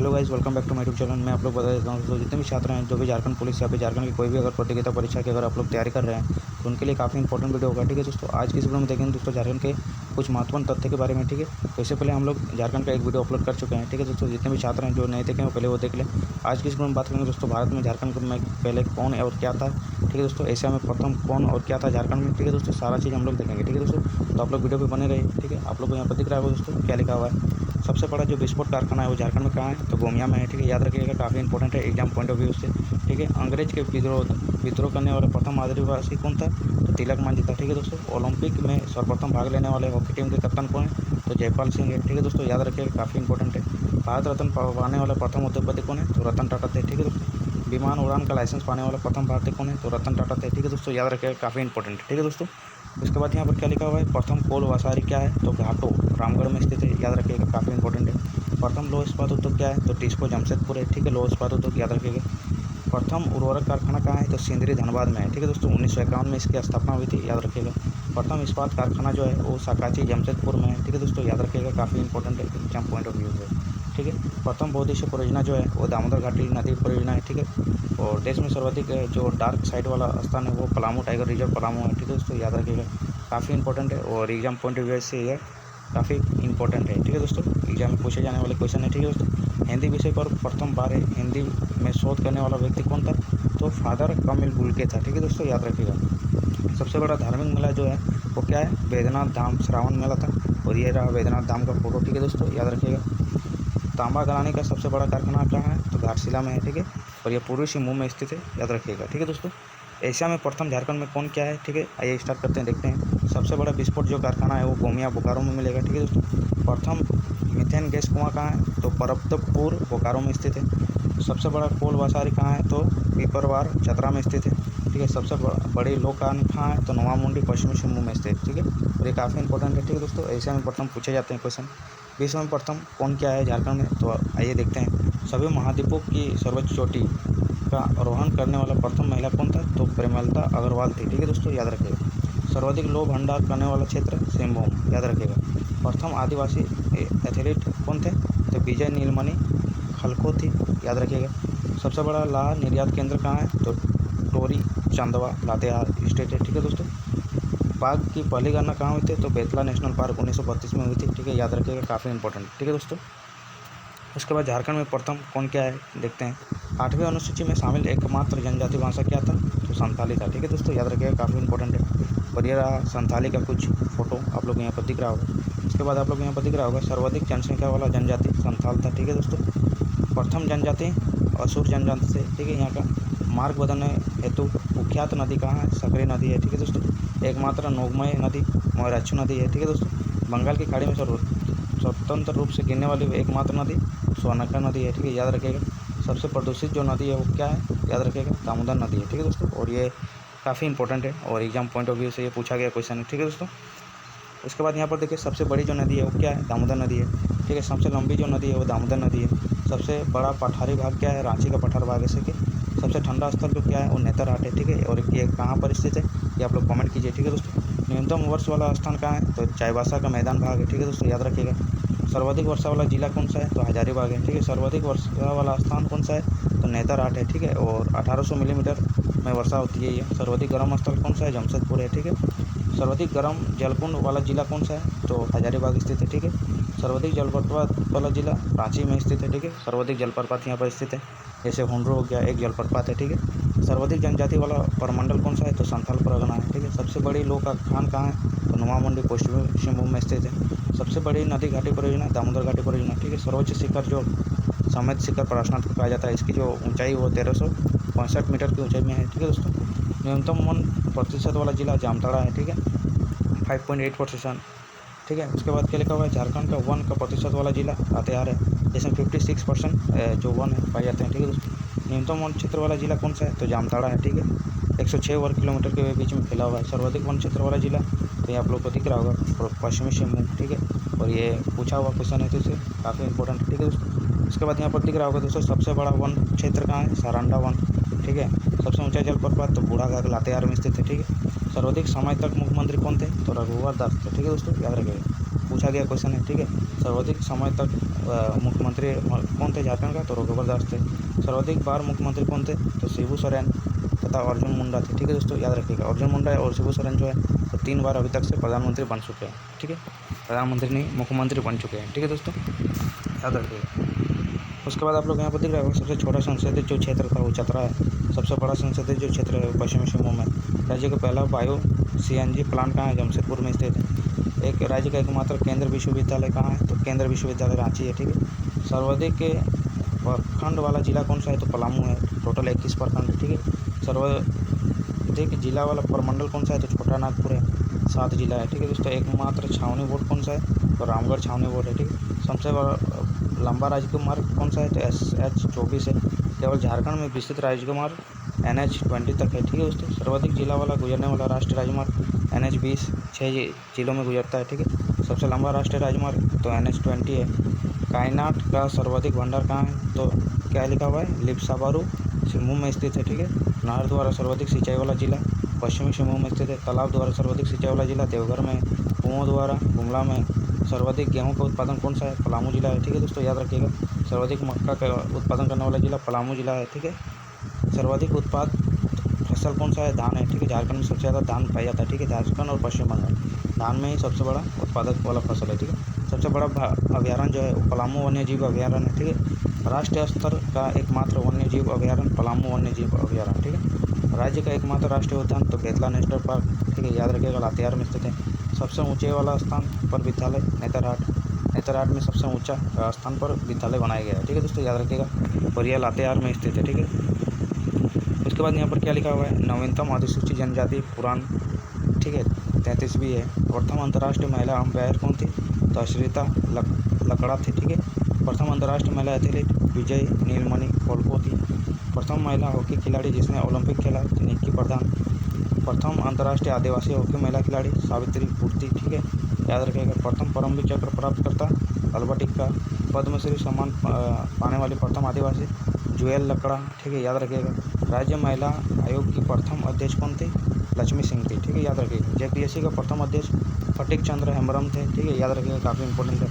Hello guys, welcome back to my YouTube channel. मैं आप लोग बता देता हूँ दोस्तों, जितने भी छात्र हैं जो भी झारखंड पुलिस या फिर झारखंड की कोई भी अगर प्रतियोगिता परीक्षा की अगर आप लोग तैयारी कर रहे हैं तो उनके लिए काफ़ी इंपॉर्टेंट वीडियो होगा। ठीक है दोस्तों, आज की इस वीडियो में देखेंगे दोस्तों झारखंड के कुछ महत्वपूर्ण तथ्य के बारे में। ठीक है, तो इससे पहले हम लोग झारखंड का एक वीडियो अपलोड कर चुके हैं। ठीक है दोस्तों, जितने भी छात्र हैं जो नहीं देखें वो पहले वो देख लें। आज की इस वीडियो में बात करेंगे दोस्तों भारत में झारखंड में पहले कौन और क्या था। ठीक है दोस्तों, एशिया में प्रथम कौन और क्या था झारखंड में। ठीक है दोस्तों, सारा चीज़ हम लोग देखेंगे। ठीक है दोस्तों, तो आप लोग वीडियो पर बने रहे। ठीक है, आप लोग को यहाँ पर दिख रहा है दोस्तों क्या लिखा हुआ है। सबसे बड़ा जो विस्फोट कारखाना है वो झारखंड में कहाँ है, तो गोमिया में है। ठीक है, याद रखिएगा, काफ़ी इंपॉर्टेंट है एग्जाम पॉइंट ऑफ व्यू से। ठीक है, अंग्रेज के विद्रोह करने वाले प्रथम आदिवासी कौन था, तो तिलक मांझी था। ठीक है दोस्तों, ओलंपिक में सर्वप्रथम भाग लेने वाले हॉकी टीम के कप्तान कौन है, तो जयपाल सिंह है। ठीक है दोस्तों, याद रखिएगा, काफ़ी इंपॉर्टेंट है। भारत रत्न पाने वाला प्रथम उद्योगपति कौन है, तो रतन टाटा थे। ठीक है दोस्तों, विमान उड़ान का लाइसेंस पाने वाला प्रथम भारतीय कौन है, तो रतन टाटा थे। ठीक है दोस्तों, याद रखिएगा, काफ़ी इंपॉर्टेंट है। ठीक है दोस्तों, उसके बाद यहाँ पर क्या लिखा हुआ है, प्रथम कोल वसारी क्या है, तो घाटो रामगढ़ में स्थित है। याद रखिएगा, काफ़ी इंपॉर्टेंट है। प्रथम लौह इस्पात उद्योग क्या है, तो टिस्को जमशेदपुर है। ठीक है, लौह इस्पात उद्योग याद रखिएगा। प्रथम उर्वरक कारखाना कहाँ है, तो सिंदरी धनबाद में है। ठीक है दोस्तों, 1951 में इसकी स्थापना हुई थी। याद रखिएगा। प्रथम इस्पात कारखाना जो है वो साकाची जमशेदपुर में है। ठीक है दोस्तों, याद रखिएगा, काफ़ी इंपॉर्टेंट है एग्जाम पॉइंट ऑफ व्यू से। ठीक है, प्रथम बहुउद्देशीय परियोजना जो है वो दामोदर घाटी नदी परियोजना है। ठीक है, और देश में सर्वाधिक जो डार्क साइड वाला स्थान है वो पलामू टाइगर रिजर्व पलामू है। ठीक है दोस्तों, याद रखिएगा, काफ़ी इंपॉर्टेंट है और एग्जाम पॉइंट ऑफ व्यू से यह काफ़ी इंपॉर्टेंट है। ठीक है दोस्तों, एग्जाम में पूछे जाने वाले क्वेश्चन है। ठीक है दोस्तों, हिंदी विषय पर प्रथम बार हिंदी में शोध करने वाला व्यक्ति कौन था, तो फादर कमिल बुल्के था। ठीक है दोस्तों, याद रखिएगा। सबसे बड़ा धार्मिक मेला जो है वो क्या है, बैद्यनाथ धाम श्रावण मेला था, और ये रहा बैद्यनाथ धाम का फोटो। ठीक है दोस्तों, याद रखिएगा। तांबा गलाने का सबसे बड़ा कारखाना कहाँ है, तो घाटशिला में है। ठीक है, और ये पूर्वी सिंहभूम में स्थित है। याद रखिएगा। ठीक है दोस्तों, एशिया में प्रथम झारखंड में कौन क्या है। ठीक है, आइए स्टार्ट करते हैं, देखते हैं। सबसे बड़ा विस्फोट जो कारखाना है वो गोमिया बोकारो में मिलेगा। ठीक है दोस्तों, प्रथम मीथेन गैस कुआं कहाँ है, तो परबतपुर बोकारो में स्थित है। सबसे बड़ा कोल वसारी कहाँ है, तो पीपरवार चतरा में स्थित है। ठीक है, सबसे बड़ी लोकान कहाँ है, तो नोवामुंडी पश्चिमी सिंहभूम में स्थित। ठीक है, और ये काफ़ी इंपॉर्टेंट है। ठीक है दोस्तों, एशिया में प्रथम पूछे जाते हैं क्वेश्चन। विश्व में प्रथम कौन क्या है झारखंड में, तो आइए देखते हैं। सभी महाद्वीपों की सर्वोच्च चोटी का आरोहण करने वाला प्रथम महिला कौन था, तो प्रेमलता अग्रवाल थी। ठीक है दोस्तों, याद रखिएगा। सर्वाधिक लौह भंडार करने वाला क्षेत्र सिंहभूम। याद रखिएगा। प्रथम आदिवासी एथलीट कौन थे, तो विजय नीलमणि खलखो थी। याद रखिएगा। सबसे बड़ा लाह निर्यात केंद्र कहाँ है, तो टोरी चंदवा लातेहार स्टेट है। ठीक है दोस्तों, बाघ की पहली गणना कहाँ हुई थी, तो बेतला नेशनल पार्क 1932 में हुई थी। ठीक है, याद रखिएगा, काफ़ी इंपॉर्टेंट। ठीक है दोस्तों, उसके बाद झारखंड में प्रथम कौन क्या है देखते हैं। 8वीं अनुसूची में शामिल एकमात्र जनजाति भाषा क्या था, तो संथाली था। ठीक है दोस्तों, याद रखिएगा, काफ़ी इंपॉर्टेंट है। और ये रहा संथाली का कुछ फोटो, आप लोग यहाँ पर दिख रहा होगा। उसके बाद आप लोग यहाँ पर दिख रहा होगा सर्वाधिक जनसंख्या वाला जनजाति संथाल था। ठीक है दोस्तों, प्रथम जनजाति असुर जनजाति से। ठीक है, यहाँ का मार्ग बदलने हेतु कुख्यात नदी कहाँ है, सकरी नदी है। ठीक है दोस्तों, एकमात्र नोगमय नदी मोयराछू नदी है। ठीक है दोस्तों, बंगाल की खाड़ी में स्वतंत्र रूप से गिरने वाली एकमात्र नदी सोनका नदी है। ठीक है, याद रखिएगा। सबसे प्रदूषित जो नदी है वो क्या है, याद रखिएगा, दामोदर नदी है। ठीक है दोस्तों, और ये काफ़ी इंपॉर्टेंट है और एग्जाम पॉइंट ऑफ व्यू से ये पूछा गया क्वेश्चन है। ठीक है दोस्तों, उसके बाद यहाँ पर देखिए, सबसे बड़ी जो नदी है वो क्या है, दामोदर नदी है। ठीक है, सबसे लंबी जो नदी है वो दामोदर नदी है। सबसे बड़ा पठारी भाग क्या है, रांची का पठार भाग है। जैसे कि सबसे ठंडा स्थल जो क्या है वो नेतरहाट है। ठीक है, और ये कहाँ पर स्थित है ये आप लोग कमेंट कीजिए। ठीक है दोस्तों, न्यूनतम वर्ष वाला स्थान कहाँ है, तो चाईबासा का मैदान भाग है। ठीक है दोस्तों, याद रखिएगा। सर्वाधिक वर्षा वाला जिला कौन सा है, तो हजारीबाग है। ठीक है, सर्वाधिक वर्षा वाला स्थान कौन सा है, तो नेतरहाट है। ठीक है, और 1800 मिलीमीटर में वर्षा होती है ये। सर्वाधिक गर्म स्थल कौन सा है, जमशेदपुर है। ठीक है, सर्वाधिक गर्म जलकुंड वाला जिला कौन सा है, तो हजारीबाग स्थित है। ठीक है, सर्वाधिक जलप्रपात वाला जिला रांची में स्थित है। ठीक है, सर्वाधिक जलप्रपात यहाँ पर स्थित है, जैसे हुंड्रो हो गया, एक जलप्रपात है। ठीक है, सर्वाधिक जनजाति वाला प्रमंडल कौन सा है, तो संथाल परगना है। ठीक है, सबसे बड़ी लोक खान कहाँ है, तो नोवामुंडी पश्चिमी सिंहभूम में स्थित है। सबसे बड़ी नदी घाटी परियोजना दामोदर घाटी परियोजना। ठीक है, सर्वोच्च शिखर जो समेत शिखर पार्श्वनाथ को कहा जाता है, इसकी जो ऊंचाई वो 1365 मीटर की ऊंचाई में है। ठीक है दोस्तों, न्यूनतम वन प्रतिशत वाला जिला जामताड़ा है। ठीक है, 5.8%। ठीक है, उसके बाद क्या लिखा हुआ है, झारखंड का वन का प्रतिशत वाला जिला लातेहार है, जिसमें 56% जो वन है पाए जाते हैं। ठीक है दोस्तों, न्यूनतम वन क्षेत्र वाला जिला कौन सा है, तो जामताड़ा है। ठीक है, 106 वर्ग किलोमीटर के बीच में फैला हुआ है। सर्वाधिक वन क्षेत्र वाला जिला, तो ये आप लोग को दिख रहा होगा, पश्चिमी सिंहभूम। ठीक है, और ये पूछा हुआ क्वेश्चन है तो इसे काफ़ी इंपॉर्टेंट है। ठीक है दोस्तों, उसके बाद यहाँ पर दिख रहा होगा दोस्तों, सबसे बड़ा वन क्षेत्र कहाँ है, सारंडा वन। ठीक है, सबसे ऊंचा जलप्रपात तो बूढ़ाघाट लातेहार में स्थित है। ठीक है, सर्वाधिक समय तक मुख्यमंत्री कौन थे, तो रघुवर दास थे। ठीक है दोस्तों, याद रखिएगा, पूछा गया क्वेश्चन है। ठीक है, सर्वाधिक समय तक मुख्यमंत्री कौन थे झारखंड का, तो रघुवर दास थे। सर्वाधिक बार मुख्यमंत्री कौन थे, तो शिबू सोरेन तथा अर्जुन मुंडा थे। ठीक है दोस्तों, याद रखिएगा अर्जुन मुंडा और शिबू सोरेन जो है तो 3 बार अभी तक से प्रधानमंत्री बन चुके हैं। ठीक है, प्रधानमंत्री नहीं मुख्यमंत्री बन चुके हैं। ठीक है दोस्तों, याद रखिएगा। उसके बाद आप लोग यहाँ पर दिख रहा होगा सबसे छोटा संसदीय जो क्षेत्र था वो चतरा है। सबसे बड़ा संसदीय जो क्षेत्र है वो पश्चिमी सिंहभूम में। राज्य का पहला बायो CNG प्लांट कहाँ है, जमशेदपुर में स्थित है। एक राज्य का एकमात्र केंद्रीय विश्वविद्यालय कहाँ है, तो केंद्रीय विश्वविद्यालय रांची है। ठीक है, सर्वाधिक प्रखंड वाला जिला कौन सा है, तो पलामू है। टोटल 21 प्रखंड। ठीक है, सर्वाधिक जिला वाला प्रमंडल कौन सा है, तो छोटा नागपुर है। 7 जिला है। ठीक है दोस्तों, एकमात्र छावनी बोर्ड कौन सा है, तो रामगढ़ छावनी बोर्ड है। ठीक है, सबसे बड़ा लंबा राजमार्ग कौन सा है, तो SH-24 है। केवल झारखंड में विस्तृत राजमार्ग NH-20 तक है। ठीक है दोस्तों, सर्वाधिक जिला वाला गुजरने वाला राष्ट्रीय राजमार्ग NH-20 6 जिलों में गुजरता है। ठीक है, सबसे लंबा राष्ट्रीय राजमार्ग तो NH-20 है। कायनाट का सर्वाधिक भंडार कहाँ है, तो क्या लिखा हुआ है, लिप्साबारू सिंहभूम में स्थित है। ठीक है, नहर द्वारा सर्वाधिक सिंचाई वाला जिला पश्चिमी सिंहभूम में स्थित है। तालाब द्वारा सर्वाधिक सिंचाई वाला जिला देवघर में। कुओं द्वारा गुमला में। सर्वाधिक गेहूं का उत्पादन कौन सा है, पलामू जिला है। ठीक है दोस्तों, याद रखिएगा। सर्वाधिक मक्का का उत्पादन करने वाला जिला पलामू जिला है। ठीक है, सर्वाधिक उत्पाद फसल कौन सा है, धान है। ठीक है, झारखंड में सबसे ज़्यादा धान पाया जाता है। ठीक है, झारखंड और पश्चिम बंगाल धान में ही सबसे बड़ा उत्पादक वाला फसल है। ठीक है, सबसे बड़ा अभ्यारण्य जो है वो पलामू वन्य जीव अभ्यारण्य है। ठीक है, राष्ट्रीय स्तर का एकमात्र वन्य जीव अभ्यारण्य पलामू वन्य जीव अभ्यारण्य। ठीक है, राज्य का एकमात्र राष्ट्रीय उद्यान तो बेतला नेशनल पार्क। ठीक है, याद रखिएगा, लातेहार में स्थित है। सबसे ऊंचे वाला स्थान पर विद्यालय नेतरहाट में सबसे ऊंचा स्थान पर विद्यालय बनाया गया है। ठीक है दोस्तों, याद रखिएगा, और यह लातेहार में स्थित है। ठीक है, उसके बाद यहाँ पर क्या लिखा हुआ है, नवीनतम अधिसूचित जनजाति पुराण। ठीक है, 33वीं है। प्रथम अंतर्राष्ट्रीय महिला अंपायर कौन थी, तो अश्रिता लकड़ा थी। ठीक है, प्रथम अंतर्राष्ट्रीय महिला एथलीट विजय नीलमणि कोल्को थी। प्रथम महिला हॉकी खिलाड़ी जिसने ओलंपिक खेला, निक्की प्रधान। प्रथम अंतर्राष्ट्रीय आदिवासी हॉकी महिला खिलाड़ी सावित्री पूर्ति। ठीक है, याद रखिएगा। प्रथम परमवीर चक्र प्राप्तकर्ता अल्बर्ट एक्का। पद्मश्री सम्मान पाने वाली प्रथम आदिवासी जुएल लकड़ा। ठीक है, याद रखिएगा। राज्य महिला आयोग की प्रथम अध्यक्ष कौन थी, लक्ष्मी सिंह थी। ठीक है, याद रखिएगा। JPSC का प्रथम अध्यक्ष फटिक चंद्र हेम्ब्रम थे। ठीक है, याद रखिएगा, काफ़ी इंपॉर्टेंट है।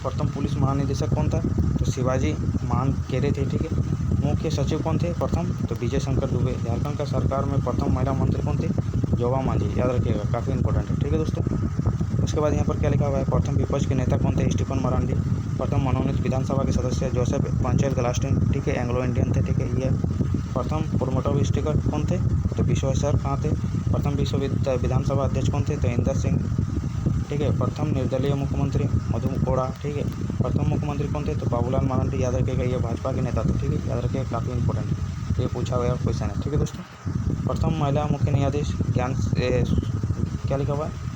प्रथम पुलिस महानिदेशक कौन था, तो शिवाजी मानकेरे थे। ठीक है, मुख्य सचिव कौन थे प्रथम, तो विजय शंकर दुबे। झारखंड का सरकार में प्रथम महिला मंत्री कौन थे, जोबा मांझी। याद रखिएगा, काफ़ी इंपॉर्टेंट है। ठीक है दोस्तों, उसके बाद यहाँ पर क्या लिखा हुआ है, प्रथम विपक्ष के नेता कौन थे, स्टीफन मरांडी। प्रथम मनोनीत विधानसभा के सदस्य जोसेफ पंचेल गलास्टिन। ठीक है, एंग्लो इंडियन थे। ठीक है, ये प्रथम प्रोमोटर स्पीकर कौन थे, तो विश्वेश्वर कहाँ थे। प्रथम विधानसभा अध्यक्ष कौन थे, तो इंदर सिंह। ठीक है, प्रथम निर्दलीय मुख्यमंत्री मधु कोड़ा। ठीक है, प्रथम मुख्यमंत्री कौन थे, तो बाबूलाल मरांडी। याद रखिएगा, ये भाजपा के नेता थे। ठीक है, याद रखिएगा, काफ़ी इंपॉर्टेंट है, ये पूछा हुआ क्वेश्चन है। ठीक है दोस्तों, प्रथम महिला मुख्य न्यायाधीश क्या लिखा हुआ है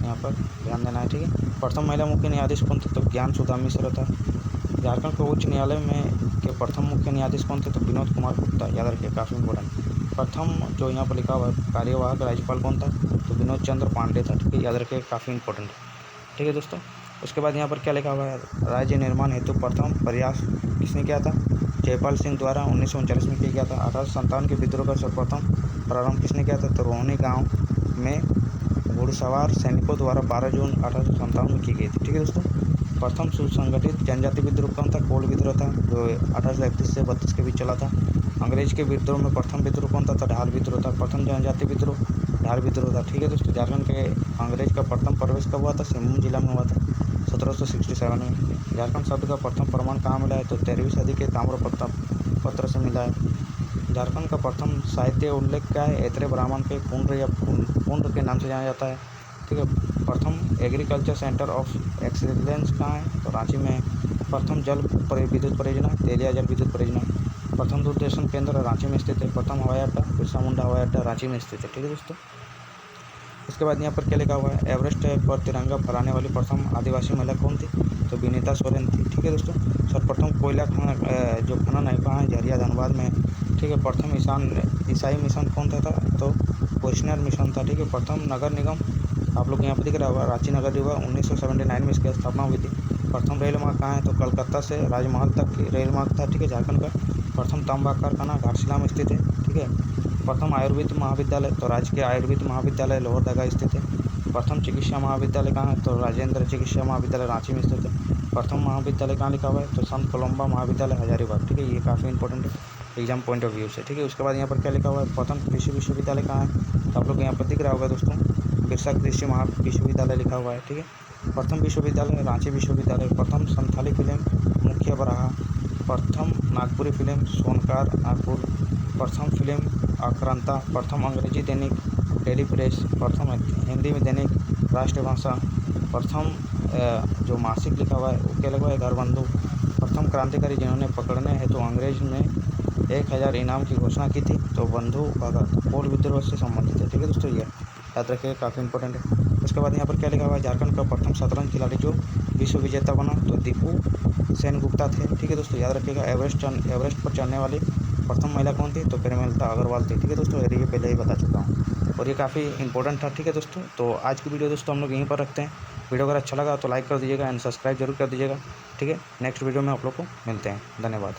यहाँ पर, ध्यान देना है। ठीक है, प्रथम महिला मुख्य न्यायाधीश कौन थे, तो ज्ञान सुधा मिश्र था। झारखंड के उच्च न्यायालय में के प्रथम मुख्य न्यायाधीश कौन थे, तो विनोद कुमार गुप्ता। याद रखिए, काफ़ी इंपॉर्टेंट। प्रथम जो यहाँ पर लिखा हुआ है कार्यवाहक राज्यपाल कौन था, तो विनोद चंद्र पांडे था। ठीक है, याद रखिए, काफ़ी इंपॉर्टेंट है। ठीक है दोस्तों, उसके बाद यहाँ पर क्या लिखा हुआ है, राज्य निर्माण हेतु प्रथम प्रयास किसने किया था, जयपाल सिंह द्वारा 1939 में किया गया था। 1857 के विद्रोह का सर्वप्रथम प्रारंभ किसने किया था, तो रोहनी गाँव में घुड़सवार सैनिकों द्वारा 12 जून 1857 में की गई थी। ठीक है दोस्तों, प्रथम सुसंगठित जनजाति विद्रोह कौन था, कोल विद्रोह था, जो 1831 से 32 के बीच चला था। अंग्रेज के विद्रोह में प्रथम विद्रोह कौन था, तो ढाल विद्रोह था। प्रथम जनजाति विद्रोह ढाल विद्रोह था। ठीक है दोस्तों, झारखंड के अंग्रेज का प्रथम प्रवेश कब हुआ था, सिंहभूम जिला में हुआ था 1767 में। झारखंड शब्द का प्रथम प्रमाण कहाँ मिला है, तो 13वीं सदी के ताम्र पत्र से मिला है। झारखंड का प्रथम साहित्य उल्लेख क्या है, ऐत्रेय ब्राह्मण के पुंड्र या पुंड्र के नाम से जाना जाता है। ठीक है, प्रथम एग्रीकल्चर सेंटर ऑफ एक्सीलेंस कहाँ है, तो रांची में। प्रथम विद्युत परियोजना तेलिया जल विद्युत परियोजना। प्रथम दूरदर्शन केंद्र रांची में स्थित है। प्रथम हवाई अड्डा बिरसा मुंडा हवाई अड्डा रांची में स्थित है। ठीक है दोस्तों, उसके बाद यहाँ पर क्या लिखा हुआ है, एवरेस्ट पर तिरंगा फहराने वाली प्रथम आदिवासी महिला कौन थी, तो विनीता सोरेन थी। ठीक है दोस्तों, सर्वप्रथम कोयला जो खनन है कहाँ है, झरिया धनबाद में। ठीक है, प्रथम ईसाई मिशन कौन था, तो क्वेश्चनर मिशन था। ठीक है, प्रथम नगर निगम आप लोग यहाँ पर दिख रहा होगा, रांची नगर निगम 1979 में इसकी स्थापना हुई थी। प्रथम रेल मार्ग कहाँ है, तो कलकत्ता से राजमहल तक की रेल मार्ग था। ठीक है, झारखंड का। प्रथम तांबा कारखाना घाटशिला में स्थित है। ठीक है, प्रथम आयुर्वेद महाविद्यालय तो राजकीय आयुर्वेद महाविद्यालय लोहरदगा स्थित है। प्रथम चिकित्सा महाविद्यालय कहाँ है, तो राजेंद्र चिकित्सा महाविद्यालय रांची में स्थित है। प्रथम महाविद्यालय कहाँ लिखा हुआ है, तो संत कोलम्बा महाविद्यालय हजारीबाग, ठीक है। ये काफ़ी इंपॉर्टेंट है एग्जाम पॉइंट ऑफ व्यू से, ठीक है। उसके बाद यहाँ पर क्या लिखा हुआ है, प्रथम कृषि विश्वविद्यालय कहाँ है, तो आप लोग यहाँ पर दिख रहा होगा दोस्तों, बिरसा कृषि विश्वविद्यालय लिखा हुआ है, ठीक है। प्रथम विश्वविद्यालय रांची विश्वविद्यालय। प्रथम संथाली फिल्म मुख्य बराहा। प्रथम नागपुरी फिल्म सोनकार नागपुर। प्रथम फिल्म आक्रांता। प्रथम अंग्रेजी दैनिक डेली प्रेस। प्रथम हिंदी में दैनिक राष्ट्रभाषा। प्रथम जो मासिक लिखा हुआ है वो क्या लिखा हुआ है, घरबंधु। प्रथम क्रांतिकारी जिन्होंने पकड़ने हैं तो अंग्रेज में 1000 इनाम की घोषणा की थी, तो बंधु भगत कोल विद्रोह से संबंधित है, ठीक है दोस्तों। ये याद रखिएगा, काफ़ी इंपॉर्टेंट है। उसके बाद यहाँ पर क्या लिखा हुआ है, झारखंड का प्रथम शतरंज खिलाड़ी जो विश्व विजेता बना, तो दीपू सेनगुप्ता थे, ठीक है दोस्तों। याद रखिएगा। एवरेस्ट पर चढ़ने वाली प्रथम महिला कौन थी, तो प्रेमलता अग्रवाल थी, ठीक है दोस्तों। ये पहले ही बता चुका हूँ और ये काफ़ी इंपॉर्टेंट था, ठीक है दोस्तों। तो आज की वीडियो दोस्तों हम लोग यहीं पर रखते हैं। वीडियो अगर अच्छा लगा तो लाइक कर दीजिएगा एंड सब्सक्राइब जरूर कर दीजिएगा, ठीक है। नेक्स्ट वीडियो में आप लोग को मिलते हैं। धन्यवाद।